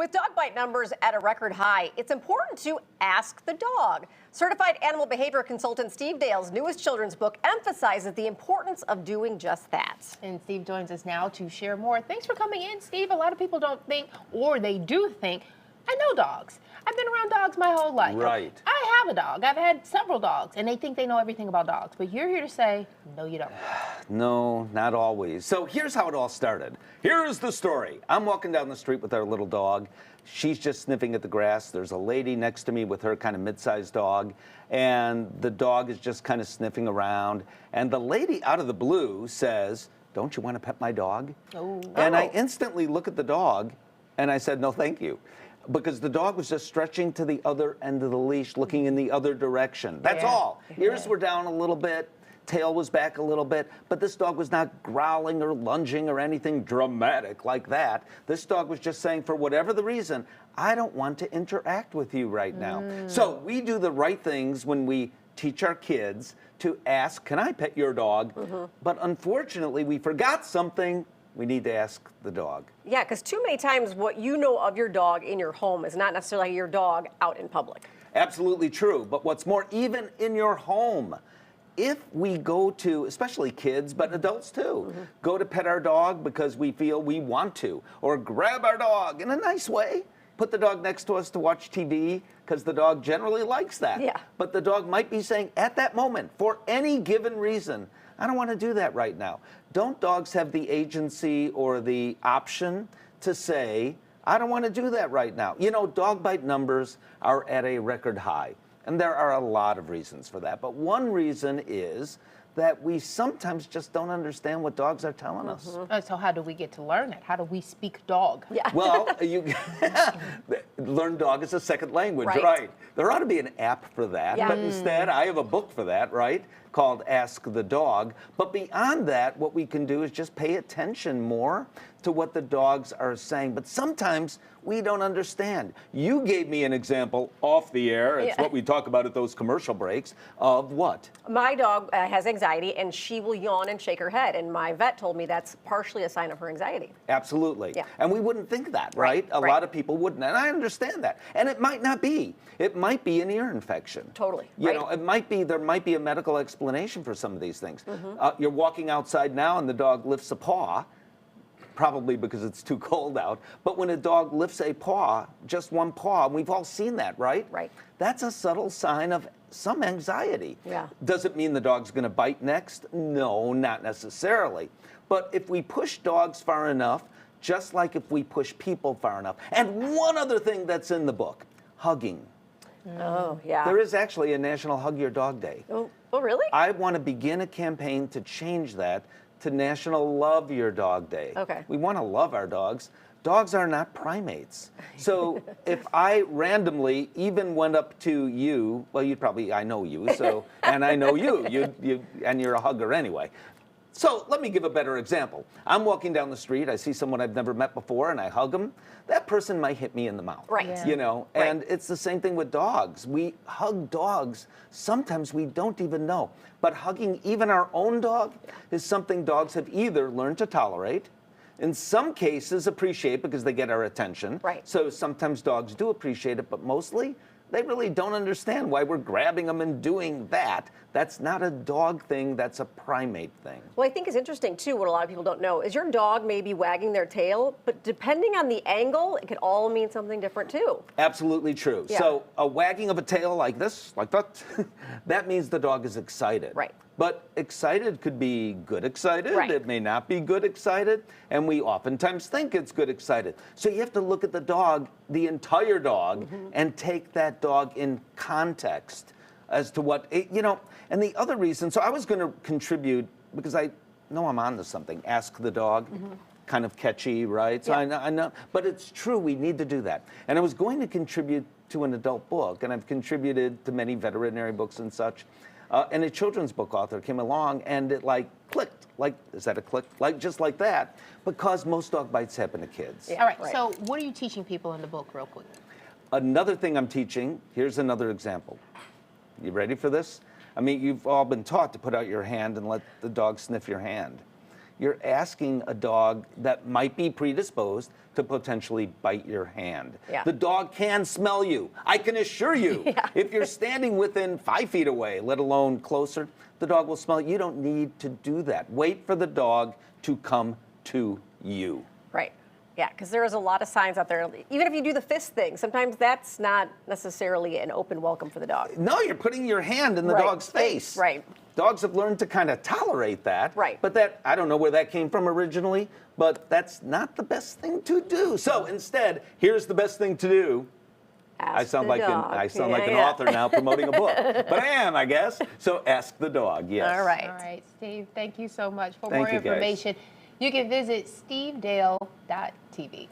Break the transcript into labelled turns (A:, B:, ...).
A: With dog bite numbers at a record high, it's important to ask the dog. Certified animal behavior consultant Steve Dale's newest children's book emphasizes the importance of doing just that.
B: And Steve joins us now to share more. Thanks for coming in, Steve. A lot of people don't think, or they do think, I know dogs. I've been around dogs my whole life.
C: Right.
B: I have a dog. I've had several dogs, and they think they know everything about dogs. But you're here to say, no, you don't.
C: No, not always. So here's how it all started. Here's the story. I'm walking down the street with our little dog. She's just sniffing at the grass. There's a lady next to me with her kind of mid-sized dog, and the dog is just kind of sniffing around. And the lady out of the blue says, "Don't you want to pet my dog?"
B: Oh.
C: And I instantly look at the dog, and I said, "No, thank you." Because the dog was just stretching to the other end of the leash, looking in the other direction. That's all. Ears were down a little bit, tail was back a little bit, but this dog was not growling or lunging or anything dramatic like that. This dog was just saying, for whatever the reason, I don't want to interact with you right now. So we do the right things when we teach our kids to ask, can I pet your dog? But unfortunately, we forgot something. We need to ask the dog.
A: Yeah, because too many times what you know of your dog in your home is not necessarily your dog out in public.
C: Absolutely true. But what's more, even in your home, if we go to, especially kids, but adults too, go to pet our dog because we feel we want to, or grab our dog in a nice way, put the dog next to us to watch TV, because the dog generally likes that.
A: Yeah.
C: But the dog might be saying at that moment, for any given reason, I don't want to do that right now. Don't dogs have the agency or the option to say, I don't want to do that right now? You know, dog bite numbers are at a record high, and there are a lot of reasons for that. But one reason is that we sometimes just don't understand what dogs are telling us.
B: So how do we get to learn it? How do we speak dog?
A: Yeah.
C: Well, you learn dog as a second language,
A: Right.
C: right? There ought to be an app for that,
A: Yeah.
C: but instead I have a book for that, right? Called Ask the Dog. But beyond that, what we can do is just pay attention more to what the dogs are saying. But sometimes we don't understand. You gave me an example off the air. It's
A: Yeah.
C: what we talk about at those commercial breaks of what?
A: My dog has anxiety, and she will yawn and shake her head, and my vet told me that's partially a sign of her anxiety.
C: Absolutely.
A: Yeah.
C: And we wouldn't think that, right? A
A: right.
C: lot of people wouldn't. And I understand that. And it might not be. It might be an ear infection.
A: Totally,
C: You
A: right.
C: know, it might be, there might be a medical explanation for some of these things. You're walking outside now and the dog lifts a paw, probably because it's too cold out. But when a dog lifts a paw, just one paw, and we've all seen that, right?
A: Right.
C: That's a subtle sign of some anxiety.
A: Yeah.
C: Does it mean the dog's going to bite next? No, not necessarily. But if we push dogs far enough, just like if we push people far enough. And one other thing that's in the book, hugging.
A: Oh, yeah.
C: There is actually a National Hug Your Dog Day.
A: Oh, really?
C: I want to begin a campaign to change that to National Love Your Dog Day.
A: Okay.
C: We want to love our dogs. Dogs are not primates. So if I randomly even went up to you, well, you'd probably, I know you, so, and I know you, and you're a hugger anyway. So let me give a better example. I'm walking down the street, I see someone I've never met before, and I hug them. That person might hit me in the mouth.
A: Right.
B: Yeah.
C: You know,
A: Right.
C: and it's the same thing with dogs. We hug dogs. Sometimes we don't even know. But hugging even our own dog is something dogs have either learned to tolerate, in some cases appreciate because they get our attention.
A: Right.
C: So sometimes dogs do appreciate it, but mostly they really don't understand why we're grabbing them and doing that. That's not a dog thing, that's a primate thing.
A: Well, I think it's interesting, too, what a lot of people don't know is your dog may be wagging their tail, but depending on the angle, it could all mean something different, too.
C: Absolutely true.
A: Yeah.
C: So a wagging of a tail like this, like that, that means the dog is excited.
A: Right.
C: But excited could be good excited.
A: Right.
C: It may not be good excited. And we oftentimes think it's good excited. So you have to look at the dog, the entire dog, and take that dog in context as to what, you know, and the other reason, so I was going to contribute, because I know I'm on to something, ask the dog. Kind of catchy, right? So
A: Yeah.
C: I know, but it's true, we need to do that. And I was going to contribute to an adult book, and I've contributed to many veterinary books and such. And a children's book author came along, and it like clicked. Like, is that a click? Like, just like that, because most dog bites happen to kids.
A: Yeah.
B: All right,
A: Right.
B: so what are you teaching people in the book real quick?
C: Another thing I'm teaching, here's another example. You ready for this? I mean, you've all been taught to put out your hand and let the dog sniff your hand. you're asking a dog that might be predisposed to potentially bite your hand.
A: Yeah.
C: The dog can smell you. I can assure you, if you're standing within 5 feet away, let alone closer, the dog will smell you. You don't need to do that. Wait for the dog to come to you.
A: Right. Yeah, because there is a lot of signs out there. Even if you do the fist thing, sometimes that's not necessarily an open welcome for the dog.
C: No, you're putting your hand in the
A: Right.
C: dog's face.
A: Right.
C: Dogs have learned to kind of tolerate that.
A: Right.
C: But that, I don't know where that came from originally, but that's not the best thing to do. So instead, here's the best thing to do. I sound like an author now promoting a book, but I am, I guess. So ask the dog. Yes.
A: All right.
B: All right, Steve, thank you so much. For
C: Thank
B: more
C: you, guys.
B: information, you can visit stevedale.tv.